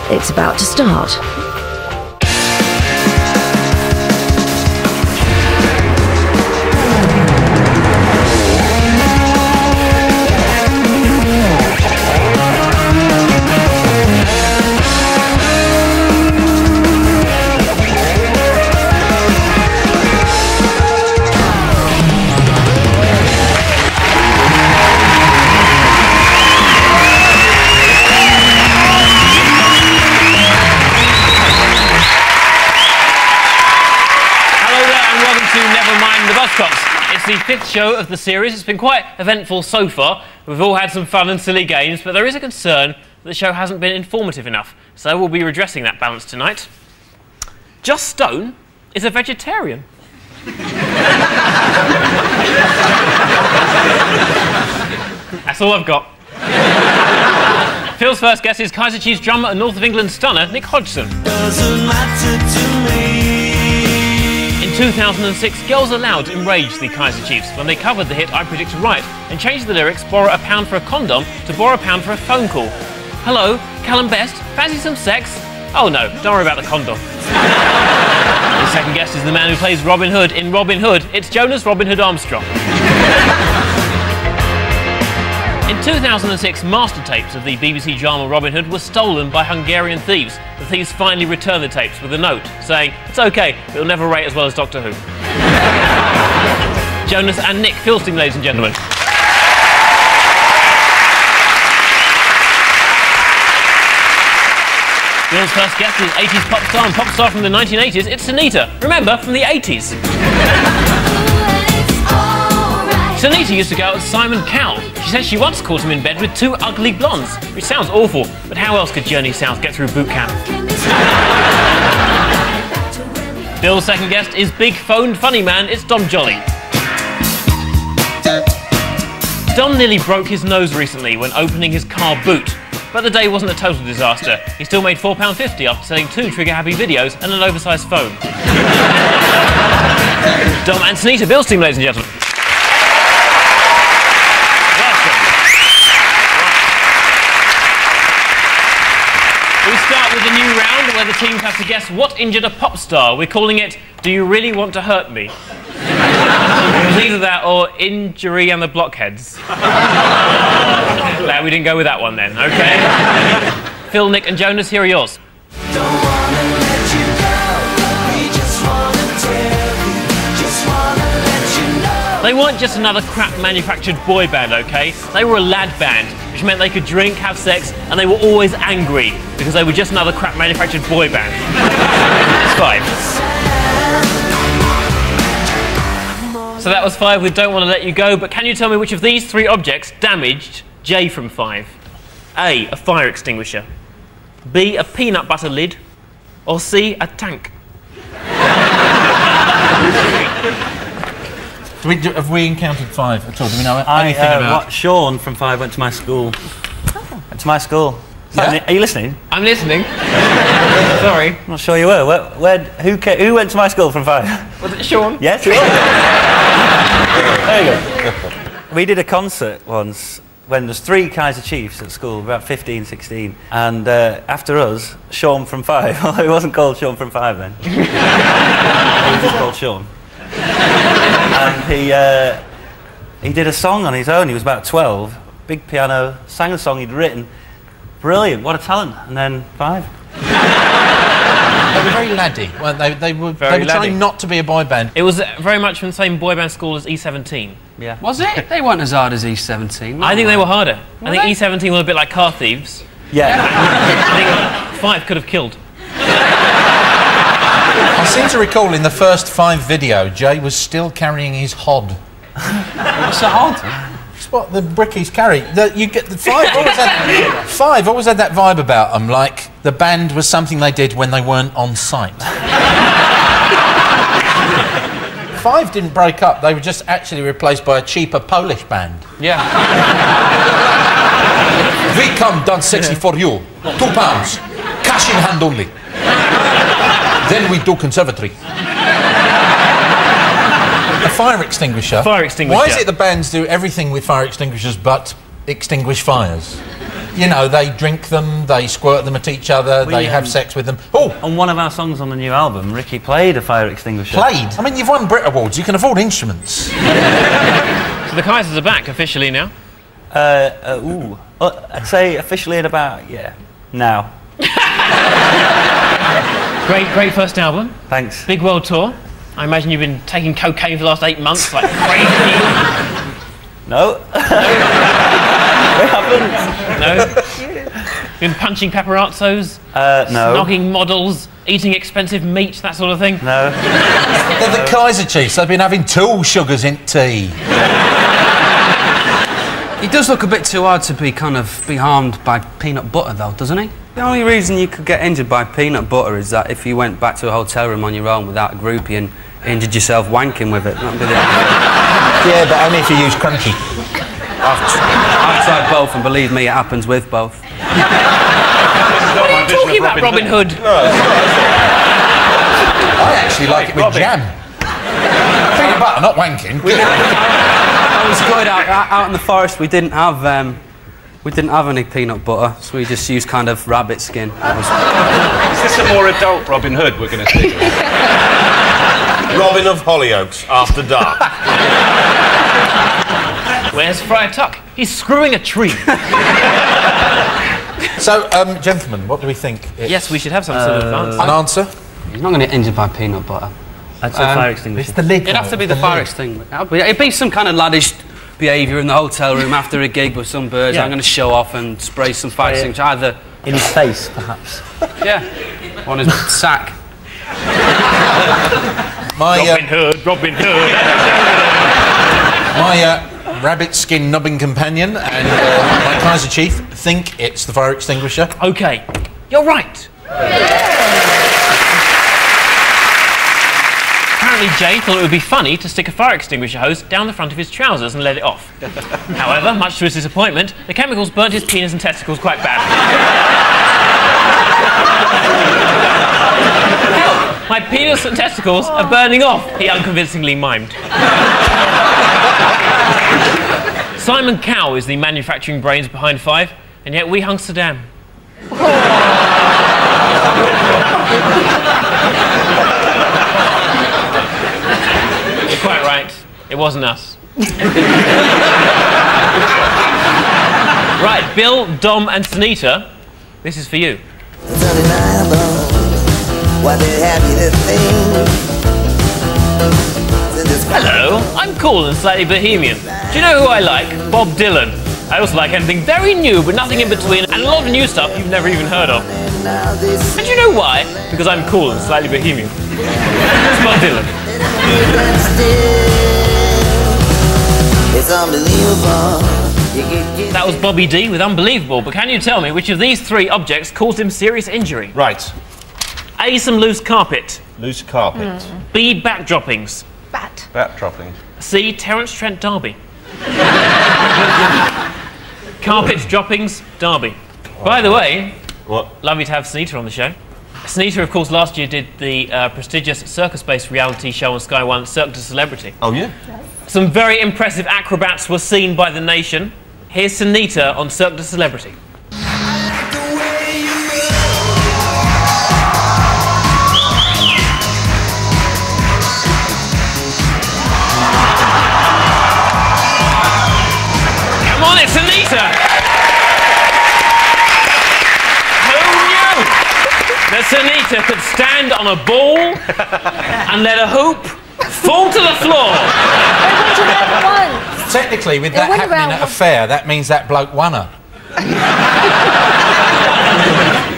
It's about to start. Nevermind the Buzzcocks. It's the 5th show of the series. It's been quite eventful so far. We've all had some fun and silly games, but there is a concern that the show hasn't been informative enough. So we'll be redressing that balance tonight. Just Stone is a vegetarian. That's all I've got. Phil's first guest is Kaiser Chiefs drummer and North of England stunner Nick Hodgson. Doesn't matter to me. In 2006, Girls Aloud enraged the Kaiser Chiefs when they covered the hit I Predict Right and changed the lyrics "borrow a pound for a condom" to "borrow a pound for a phone call." Hello, Callum Best, fancy some sex? Oh no, don't worry about the condom. The second guest is the man who plays Robin Hood in Robin Hood. It's Jonas Robin Hood Armstrong. In 2006, master tapes of the BBC drama Robin Hood were stolen by Hungarian thieves. The thieves finally returned the tapes with a note saying, "It's okay, it'll never rate as well as Doctor Who." Jonas and Nick Filsting, ladies and gentlemen. Bill's first guest is 80s pop star and pop star from the 1980s. It's Sunita. Remember, from the 80s. Sunita used to go out with Simon Cowell. She says she once caught him in bed with 2 ugly blondes, which sounds awful, but how else could Journey South get through boot camp? Bill's second guest is big phoned funny man, it's Dom Jolly. Dom nearly broke his nose recently when opening his car boot, but the day wasn't a total disaster. He still made £4.50 after selling 2 trigger-happy videos and an oversized phone. Dom and Sunita, Bill's team, ladies and gentlemen. We start with a new round where the teams have to guess what injured a pop star. We're calling it "Do You Really Want to Hurt Me?" It was either that or "Injury and the Blockheads." Glad we didn't go with that one then, okay? Phil, Nick and Jonas, here are yours. Don't wanna let you go. We just wanna tell you. Just wanna let you know. They weren't just another crap manufactured boy band, okay? They were a lad band, which meant they could drink, have sex, and they were always angry because they were just another crap manufactured boy band. It's 5. So that was 5 with Don't Want to Let You Go, but can you tell me which of these 3 objects damaged J from 5? A, a fire extinguisher. B, a peanut butter lid. Or C, a tank? Have we encountered 5 at all? Do we know anything about? Sean from 5 went to my school. Went to my school. Yeah? Are you listening? I'm listening. Sorry. I'm not sure you were. Who went to my school from 5? Was it Sean? Yes. There you go. We did a concert once when there was 3 Kaiser Chiefs at school, about 15, 16. And after us, Sean from 5. Although he wasn't called Sean from 5 then. He was just called Sean. And he did a song on his own. He was about 12, big piano, sang a song he'd written. Brilliant, what a talent. And then 5. They were very laddie, weren't they? They were trying not to be a boy band. It was very much from the same boy band school as E17. Yeah. Was it? They weren't as hard as E17. I think they were harder. I think E17 were a bit like car thieves. Yeah. I think 5 could have killed. I seem to recall in the first 5 video, Jay was still carrying his hod. What's a hod? It's what the brickies carry. You get the 5 always had that vibe about them, like the band was something they did when they weren't on site. 5 didn't break up, they were just actually replaced by a cheaper Polish band. Yeah. We come done sexy for you. £2. Cash in hand only. Then we do conservatory. A fire extinguisher. Fire extinguisher. Why is it the bands do everything with fire extinguishers but extinguish fires? You know, they drink them, they squirt them at each other, they have sex with them. Oh! On one of our songs on the new album, Ricky played a fire extinguisher. Played? I mean, you've won Brit Awards, you can afford instruments. So the Kaisers are back officially now. I'd say officially at about, now. Great first album. Thanks. Big world tour. I imagine you've been taking cocaine for the last 8 months, like crazy. No. We haven't. No. Been punching paparazzos. No. Snogging models, eating expensive meat, that sort of thing. No. They're the Kaiser Chiefs, they've been having 2 sugars in tea. He does look a bit too hard to be harmed by peanut butter, though, doesn't he? The only reason you could get injured by peanut butter is that if you went back to a hotel room on your own without a groupie and injured yourself wanking with it. That'd be the Yeah, but only if you use crunchy. I've tried both, and believe me, it happens with both. What are you talking about, Robin Hood? I actually like it with jam. Peanut butter, not wanking. It was good out in the forest. We didn't have any peanut butter, so we just used kind of rabbit skin. Is this a more adult Robin Hood we're going to see? Robin of Hollyoaks, After Dark. Where's Friar Tuck? He's screwing a tree. So, gentlemen, what do we think? Yes, we should have some sort of answer. An answer? You're not going to get injured by peanut butter. I'd say fire extinguisher. It's the lid. It'd have to be the fire extinguisher. It'd be some kind of laddish behaviour in the hotel room after a gig with some birds. Yeah. I'm going to show off and spray some fire extinguisher. Either In his face, perhaps. on his sack. Robin Hood. My rabbit skin nubbing companion and my Kaiser Chief think it's the fire extinguisher. Okay, you're right. Apparently Jay thought it would be funny to stick a fire extinguisher hose down the front of his trousers and let it off. However, much to his disappointment, the chemicals burnt his penis and testicles quite badly. Help! My penis and testicles are burning off, he unconvincingly mimed. Simon Cowell is the manufacturing brains behind Five, and yet we hung Saddam. You're quite right. It wasn't us. Right, Bill, Dom, and Sunita, this is for you. Hello, I'm cool and slightly bohemian. Do you know who I like? Bob Dylan. I also like anything very new, but nothing in between, and a lot of new stuff you've never even heard of. And do you know why? Because I'm cool and slightly bohemian. It's Bob Dylan. It's unbelievable. That was Bobby D with Unbelievable, but can you tell me which of these 3 objects caused him serious injury? Right. A, some loose carpet. Loose carpet. B, back droppings. Bat dropping. C, Terence Trent D'Arby. Carpet droppings, Derby. By the way, What? lovely to have Sunita on the show. Sunita, of course, last year did the prestigious circus-based reality show on Sky One, Cirque du Celebrity. Oh, yeah? Some very impressive acrobats were seen by the nation. Here's Sunita on Cirque du Celebrity. Come on, it's Sunita! Who knew that Sunita could stand on a ball and let a hoop fall to the floor? Technically, with that happening at a fair, that means that bloke won her.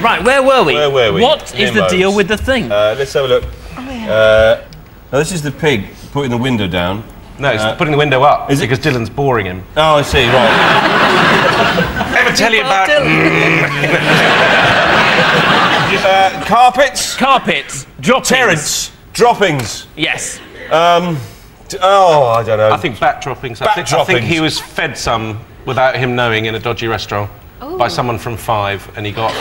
Right, where were we? Where were we? What is the Limos. deal with the thing? Let's have a look. Now this is the pig putting the window down. No, it's putting the window up. Is it? Because Dylan's boring him. Oh, I see, right. Ever tell you about... Carpets? Carpets, droppings. Terence. Droppings. Yes. Oh, I don't know. I think bat droppings. Bat I think droppings. he was fed some without him knowing in a dodgy restaurant by someone from Five, and he got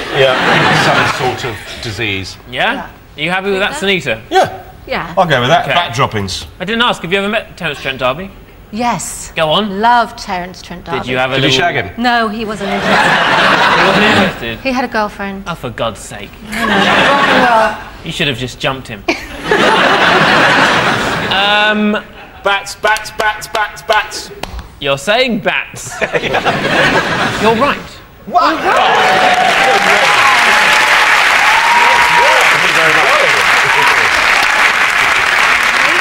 some sort of disease. Yeah? Are you happy with that, Sunita? Yeah. Yeah. I'll go with that. Okay. Bat droppings. I didn't ask, have you ever met Terence Trent D'Arby? Yes. Go on. Loved Terence Trent D'Arby. Did you have a Did little... you shag him? No, he wasn't interested. He wasn't interested? He had a girlfriend. Oh, for God's sake. Well, You should have just jumped him. Bats, bats, bats, bats, bats. You're saying bats. You're right.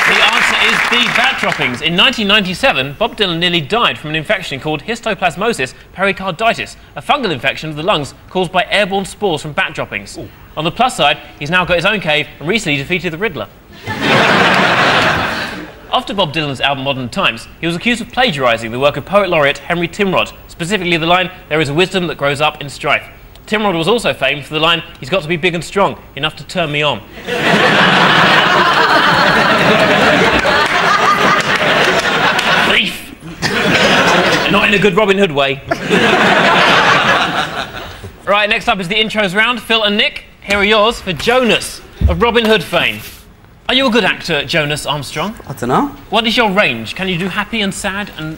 The answer is the bat droppings. In 1997, Bob Dylan nearly died from an infection called histoplasmosis pericarditis, a fungal infection of the lungs caused by airborne spores from bat droppings. Ooh. On the plus side, he's now got his own cave and recently defeated the Riddler. After Bob Dylan's album Modern Times, he was accused of plagiarising the work of poet laureate Henry Timrod, specifically the line, "There is a wisdom that grows up in strife." Timrod was also famed for the line, "He's got to be big and strong, enough to turn me on." Thief! Not in a good Robin Hood way. Right, next up is the intros round. Phil and Nick, here are yours for Jonas of Robin Hood fame. Are you a good actor, Jonas Armstrong? I don't know. What is your range? Can you do happy and sad and...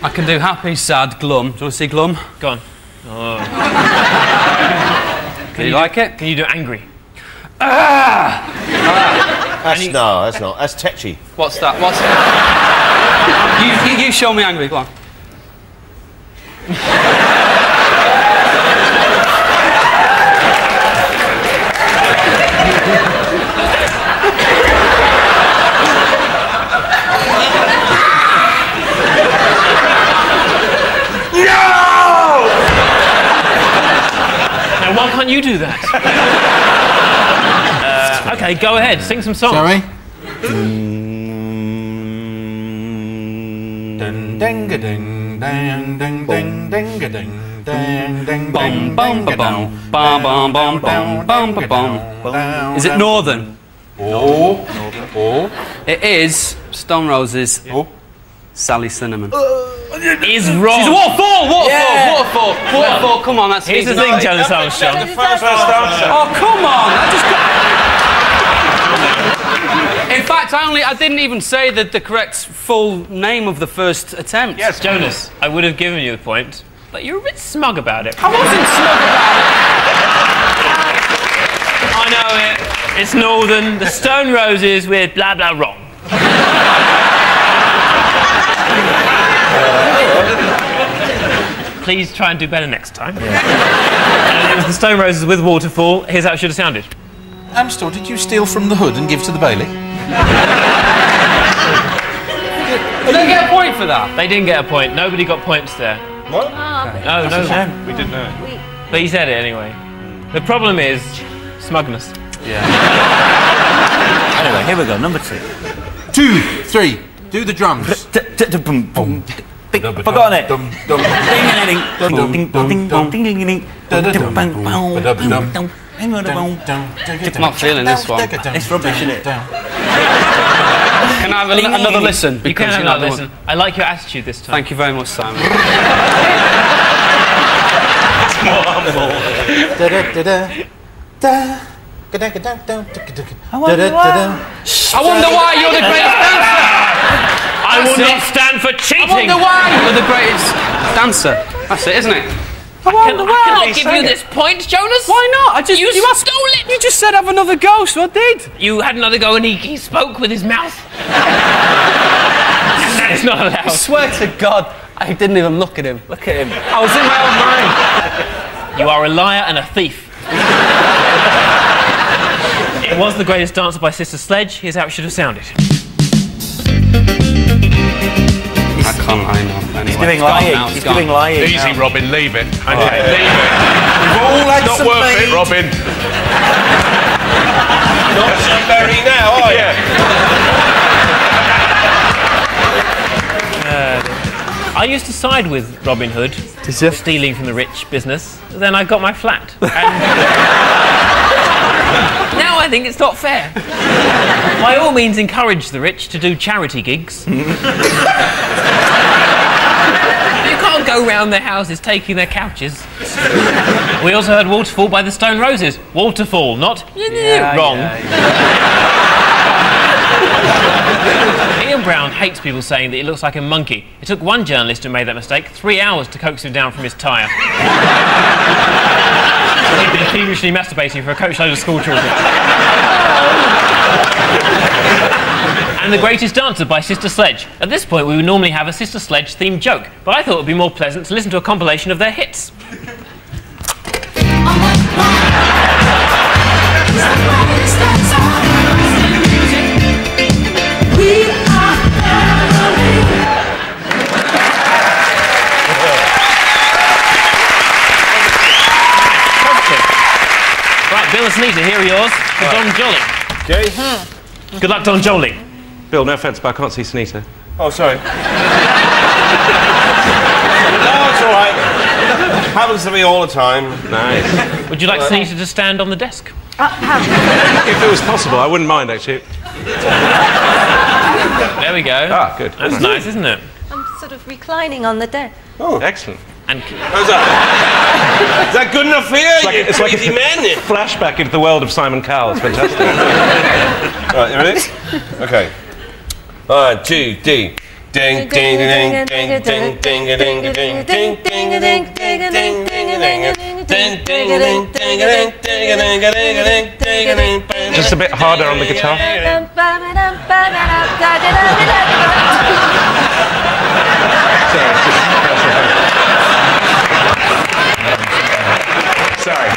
I can do happy, sad, glum. Do you want to see glum? Go on. Oh. Do you like it? Can you do angry? That's no, that's not. That's tetchy. What's that? What's that? you show me angry, go on. Now, why can't you do that? Okay, go ahead, sing some songs. Sorry? Is it Northern? Oh. It is Stone Roses. Sally Cinnamon. Is wrong. She's a waterfall! Waterfall! Come on, that's Here's the thing, Jonas Armstrong. Oh, come on! In fact, I didn't even say the correct full name of the first attempt. Yes, Jonas, I would have given you a point, but you're a bit smug about it. I wasn't smug about it. I know it. It's Northern, the Stone Roses with blah blah wrong. Please try and do better next time. And it was the Stone Roses with Waterfall. Here's how it should have sounded. Amstel, did you steal from the hood and give to the Bailey? Did they get a point for that? They didn't get a point. Nobody got points there. What? No, no. We didn't know. But he said it anyway. The problem is smugness. Yeah. Anyway, here we go, number 2. 2, 3, do the drums. Forgotten it. I'm not feeling this one. It's rubbish, isn't it? Can I have another listen? You can have another listen. I like your attitude this time. Thank you very much, Simon. I wonder why you're the greatest dancer. I will not stand for cheating. I wonder why you're the greatest dancer. That's it, isn't it? I cannot give you this point, Jonas. Why not? You stole it. You just said have another go, so I did. You had another go and he spoke with his mouth. That is not allowed. I swear to God, I didn't even look at him. Look at him. I was in my own mind. You are a liar and a thief. It was the greatest dancer by Sister Sledge. Here's how it should have sounded. I can't lie now. Anyway, He's doing lying. He's doing lying. Easy, now. Robin, leave it. Right. Leave it. We've all had Not some worth mate. it, Robin. Not so very now, are you? I used to side with Robin Hood. Did you? Stealing from the rich business. Then I got my flat. And now I think it's not fair. By all means, encourage the rich to do charity gigs. You can't go round their houses taking their couches. We also heard Waterfall by the Stone Roses. Waterfall, not wrong. Ian Brown hates people saying that he looks like a monkey. It took one journalist who made that mistake 3 hours to coax him down from his tyre. He'd been feverishly masturbating for a coachload of school children. And The Greatest Dancer by Sister Sledge. At this point, we would normally have a Sister Sledge themed joke, but I thought it would be more pleasant to listen to a compilation of their hits. Right, Bill and Sunita, here are yours for Don Jolly. Okay. Good luck, Don Jolly. Bill, no offence, but I can't see Sunita. Oh, sorry. No, it's all right. Happens to me all the time. Nice. Would you like Sunita to stand on the desk? If it was possible, I wouldn't mind, actually. There we go. Ah, good. That's nice, isn't it? I'm sort of reclining on the desk. Oh, excellent. And How's that? Is that good enough for you? It's like a man. flashback into the world of Simon Cowell. It's fantastic. Right, you ready? Okay. 1, 2, 3. Ding, ding, ding, ding, ding, ding, ding, ding, ding, ding, ding, ding, ding, ding. Just a bit harder on the guitar. Sorry.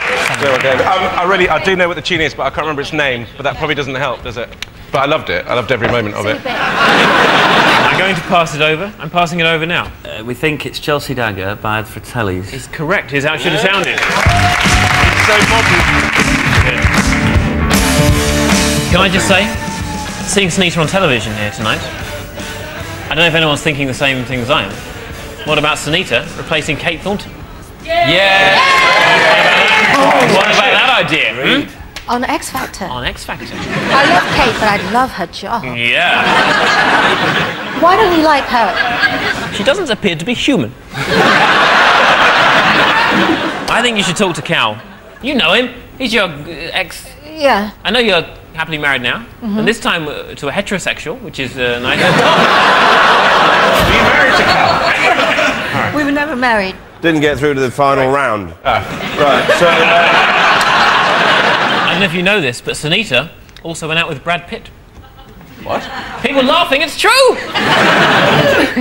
I do know what the tune is, but I can't remember its name. But that probably doesn't help, does it? But I loved it. I loved every moment of it. I'm going to pass it over. I'm passing it over now. We think it's Chelsea Dagger by the Fratellis. It's correct. Here's how it should have sounded. So modern. Can I just say, seeing Sunita on television here tonight, I don't know if anyone's thinking the same thing as I am. What about Sunita replacing Kate Thornton? Yeah! What about that idea? On X Factor. On X Factor. I love Kate, but I love her job. Yeah. Why don't you like her? She doesn't appear to be human. I think you should talk to Cal. You know him. He's your ex... Yeah. I know you're happily married now, and this time to a heterosexual, which is nice. Are you married to Cal? We were never married. Didn't get through to the final round. Right, so... I don't know if you know this, but Sunita also went out with Brad Pitt. What? People laughing, it's true!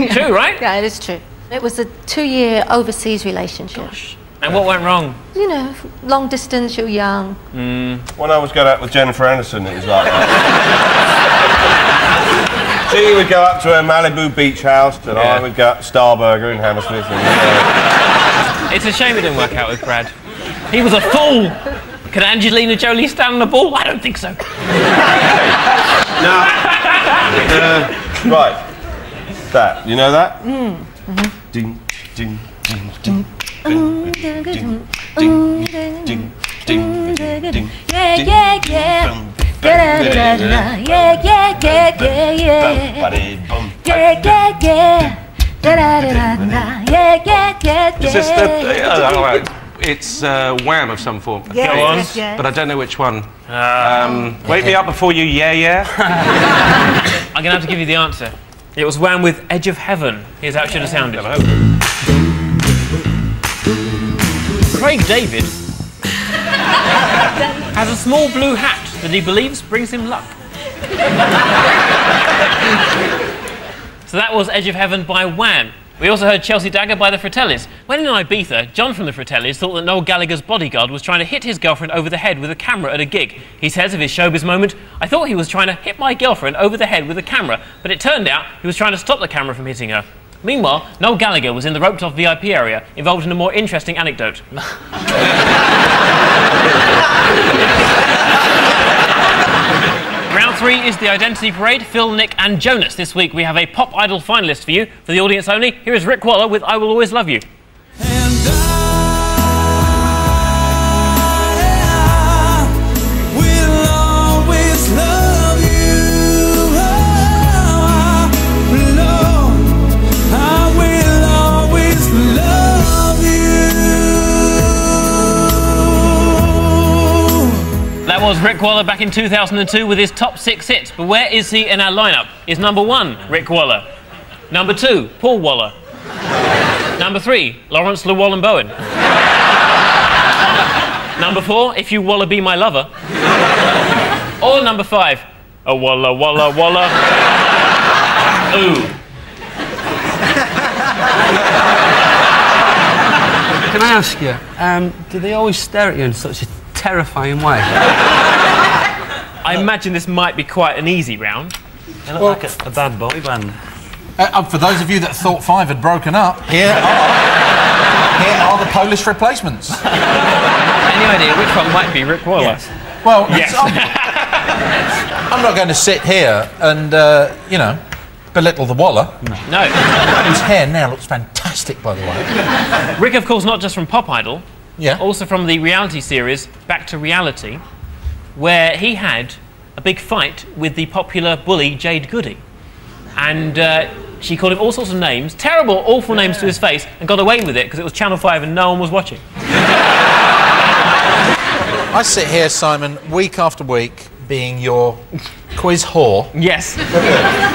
True, right? Yeah, it is true. It was a 2-year overseas relationship. And what went wrong? You know, long distance, you're young. When I was going out with Jennifer Aniston, it was like that. She would go up to her Malibu beach house, and I would go up to Starburger in Hammersmith. And, It's a shame it didn't work out with Brad. He was a fool! Can Angelina Jolie stand on the ball? I don't think so. Now, right. That, you know that? Ding, ding, ding, ding. Ding, ding, ding, ding, ding, ding. Yeah, yeah, yeah. Yeah, yeah, yeah, yeah, yeah, yeah. Yeah, yeah, yeah. Yeah, yeah, yeah. Is this the... It's Wham of some form. Yes, Go on. yes, yes. But I don't know which one. Wake me up before you, yeah. I'm going to have to give you the answer. It was Wham with Edge of Heaven. Here's how it should have sounded. Craig David has a small blue hat that he believes brings him luck. So that was Edge of Heaven by Wham. We also heard Chelsea Dagger by the Fratellis. When in Ibiza, John from the Fratellis thought that Noel Gallagher's bodyguard was trying to hit his girlfriend over the head with a camera at a gig. He says of his showbiz moment, "I thought he was trying to hit my girlfriend over the head with a camera, but it turned out he was trying to stop the camera from hitting her." Meanwhile, Noel Gallagher was in the roped-off VIP area, involved in a more interesting anecdote. Round 3 is the Identity Parade, Phil, Nick and Jonas. This week we have a Pop Idol finalist for you. For the audience only, here is Rick Waller with I Will Always Love You. That was Rick Waller back in 2002 with his top 6 hits. But where is he in our lineup? Is number 1 Rick Waller? Number 2, Paul Waller. Number 3, Lawrence Llewellyn-Bowen. Number 4, If You Waller Be My Lover. Or number 5, A Walla Walla Walla. Ooh. Can I ask you, do they always stare at you in such a terrifying way? I imagine this might be quite an easy round. They look like a bad boy band. For those of you that thought 5 had broken up, here are the Polish replacements. Any idea which one might be Rick Waller? Yes. Well, Yes. I'm not going to sit here and, you know, belittle the Waller. No. His hair now looks fantastic, by the way. Rick, of course, not just from Pop Idol, Yeah. also from the reality series Back to Reality, where he had a big fight with the popular bully Jade Goody. And she called him all sorts of names, terrible, awful names to his face, and got away with it because it was Channel 5 and no one was watching. I sit here, Simon, week after week, being your quiz whore, Yes.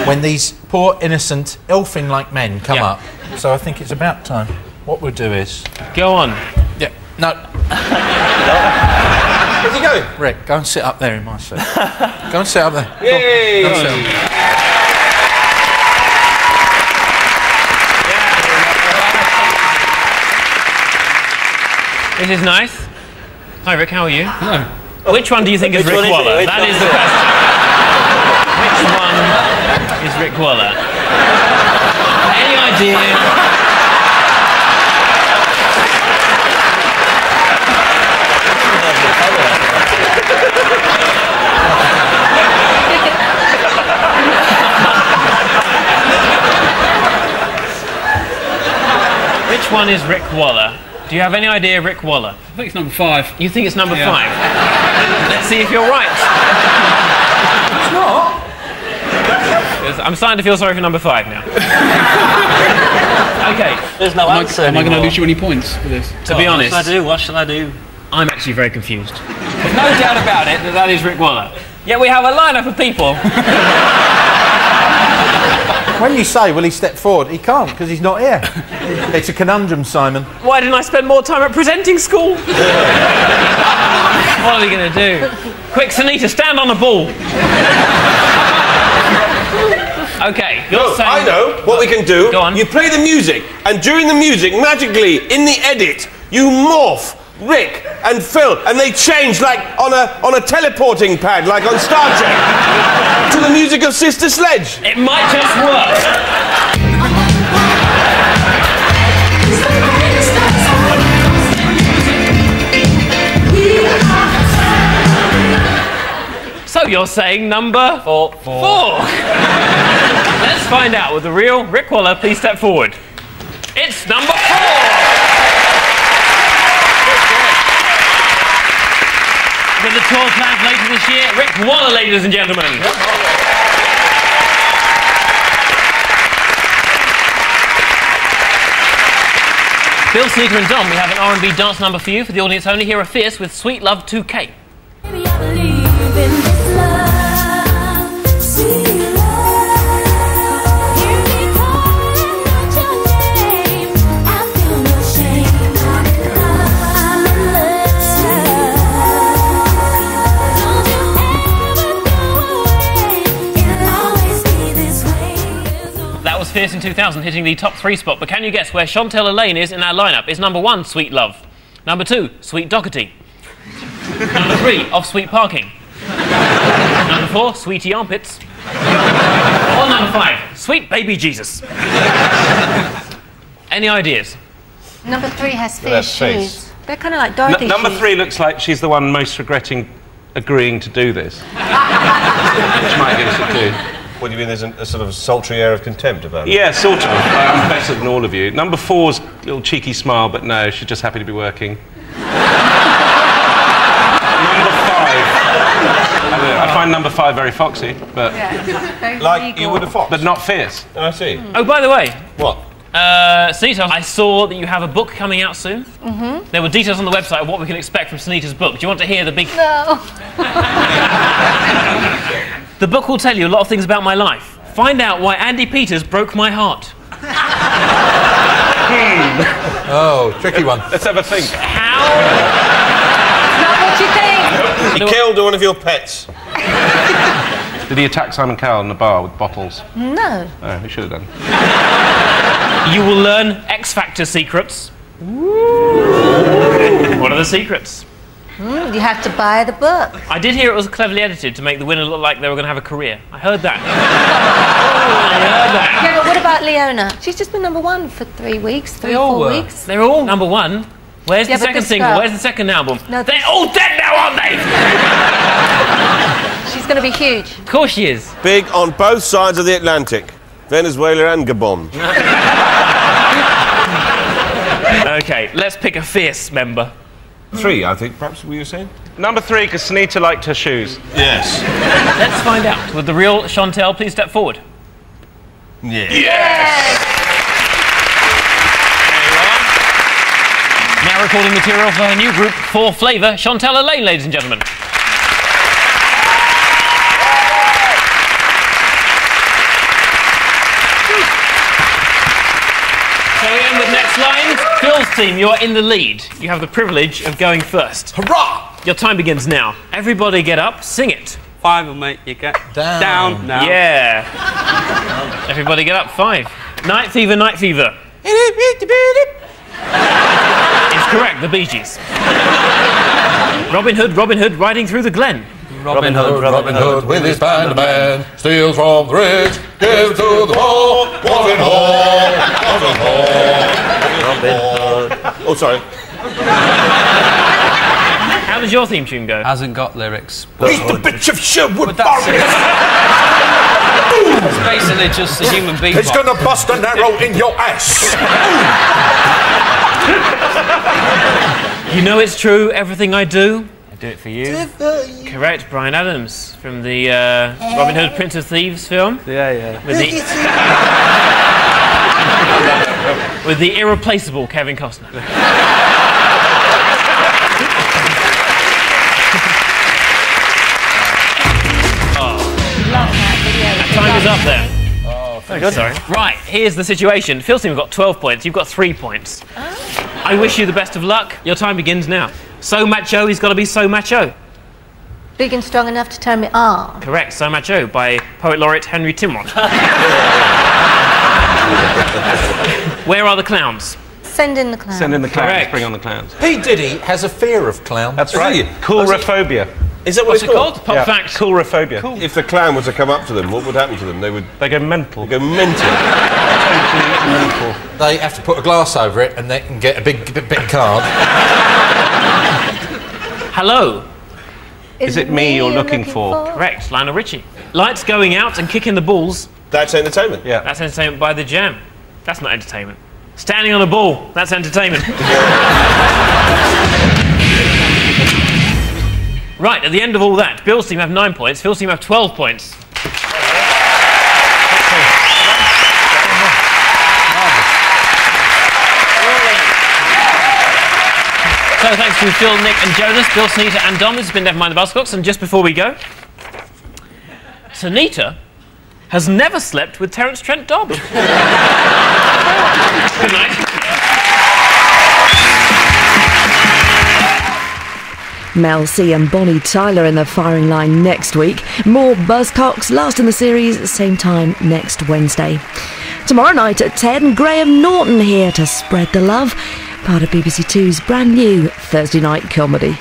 when these poor, innocent, elfin-like men come Yeah. up. So I think it's about time. What we'll do is... Go on. Yeah, no. Where's he going? Rick, go and sit up there in my seat. Go and sit up there. Yay! Go and sit up there. This is nice. Hi, Rick, how are you? No. Which one do you think is Which Rick one is it? Waller? Which That one is is the it? question. Which one is Rick Waller? Any idea? Which one is Rick Waller? Do you have any idea, Rick Waller? I think it's number 5. You think it's number Yeah. 5? Let's see if you're right. It's not. Yes, I'm starting to feel sorry for number 5 now. Okay, There's no answer Am I going to anymore. lose you any points for this? to be honest, What shall I do? What shall I do? I'm actually very confused. There's no doubt about it that that is Rick Waller. Yet we have a lineup of people. When you say, will he step forward, he can't, because he's not here. It's a conundrum, Simon. Why didn't I spend more time at presenting school? What are we going to do? Quick, Sunita, stand on the ball. Okay, you're No, saying... I know what we can do. Go on. You play the music, and during the music, magically, in the edit, you morph Rick and Phil, and they change like on a teleporting pad, like on Star Trek, to the music of Sister Sledge. It might just work. So you're saying number 4. Let's find out with the real Rick Waller. Please step forward. It's number 4. With the tour planned later this year, Rick Waller, ladies and gentlemen. Bill, Sneaker and Dom, we have an R&B dance number for you. For the audience only, here are Fierce with Sweet Love 2K. Baby, I believe in this love, sweet love. Hear me calling out your name. I feel no shame. I'm in love, sweet love. Don't you ever go away. It'll always be this way. That was Fierce in 2000, hitting the top 3 spot. But can you guess where Chantel Elaine is in our lineup? Is number 1, Sweet Love. Number 2, Sweet Doherty. Number 3, Off Sweet Parking. Number 4, Sweetie Armpits. Or number 5, Sweet Baby Jesus. Any ideas? Number 3 has That's fish face. shoes. They're kind of like Dorothy Number shoes. 3 looks like she's the one most regretting agreeing to do this. Which might give us a clue. What do you mean? There's a sort of sultry air of contempt about it. Yeah, sort of. I'm better than all of you. Number 4's a little cheeky smile, but no, she's just happy to be working. Number 5. I find number 5 very foxy, but Like you would have fox. not fierce. I see. Oh, by the way, What? Sunita, I saw that you have a book coming out soon. Mm-hmm. There were details on the website of what we can expect from Sunita's book. Do you want to hear the big... No. The book will tell you a lot of things about my life. Find out why Andy Peters broke my heart. Oh, tricky one. Let's have a think. How? Not what you think. He killed one of your pets. Did he attack Simon Cowell in the bar with bottles? No. Oh, he should have done. You will learn X Factor secrets. What are the secrets? You have to buy the book. I did hear it was cleverly edited to make the winner look like they were going to have a career. I heard that. Yeah, but what about Leona? She's just been #1 for 3 weeks, 4 weeks. They're all #1. Where's Yeah, the but second this single? girl- Where's the second album? No, They're this- all dead now, aren't they? She's going to be huge. Of course she is. Big on both sides of the Atlantic. Venezuela and Gabon. Okay, let's pick a fierce member. 3, I think, perhaps, were you saying? Number 3, because Sunita liked her shoes. Yes. Let's find out. Would the real Chantel please step forward? Yes. Now recording material for her new group, 4 Flavour, Chantel Elaine, ladies and gentlemen. Going in with next lines. Phil's team, you're in the lead. You have the privilege of going first. Hurrah! Your time begins now. Everybody get up, sing it. 5 will make you get Down. now. Yeah. Everybody get up, 5. Night Fever, Night Fever. It's correct, the Bee Gees. Robin Hood, riding through the glen. Robin Hood. Robin Hood with his band of men steals from the rich, gives to the poor. Robin Hood, Robin Hood. Oh, sorry. How does your theme tune go? Hasn't got lyrics. He's the bitch of Sherwood that's Forest. It's basically just a human being. He's gonna bust an arrow in your ass. You know it's true, everything I do. I do it for you. Correct, Bryan Adams from the Robin Hood, Prince of Thieves film. Yeah. With the irreplaceable Kevin Costner. Time is up there. Oh, very good. Sorry. Right, here's the situation. Phil's team have got 12 points, you've got 3 points. I wish you the best of luck. Your time begins now. So macho, he's got to be so macho. Big and strong enough to turn me on. Correct, So Macho by Poet Laureate Henry Timrod. Where are the clowns? Send in the clown. Send in the clowns. Correct. Bring on the clowns. P. Diddy has a fear of clowns. That's right. Coolrophobia. Is that what What's it's it called? Pop Yeah. fact. Coolrophobia. If the clown were to come up to them, what would happen to them? They would They go mental. go mental. They have to put a glass over it and they can get a big card. Hello. Is it me you're looking for? Correct, Lionel Richie. Lights going out and kicking the balls. That's entertainment. Yeah. That's entertainment by the Jam. That's not entertainment. Standing on a ball. That's entertainment. Right, at the end of all that, Bill's team have 9 points, Phil's team have 12 points. So thanks to Phil, Nick and Jonas, Bill, Sunita and Dom. This has been Nevermind the Buzzcocks. And just before we go, Sunita has never slept with Terence Trent D'Arby. Good night. Mel C and Bonnie Tyler in the firing line next week. More Buzzcocks, last in the series, same time next Wednesday. Tomorrow night at 10, Graham Norton here to spread the love. Part of BBC Two's brand new Thursday night comedy.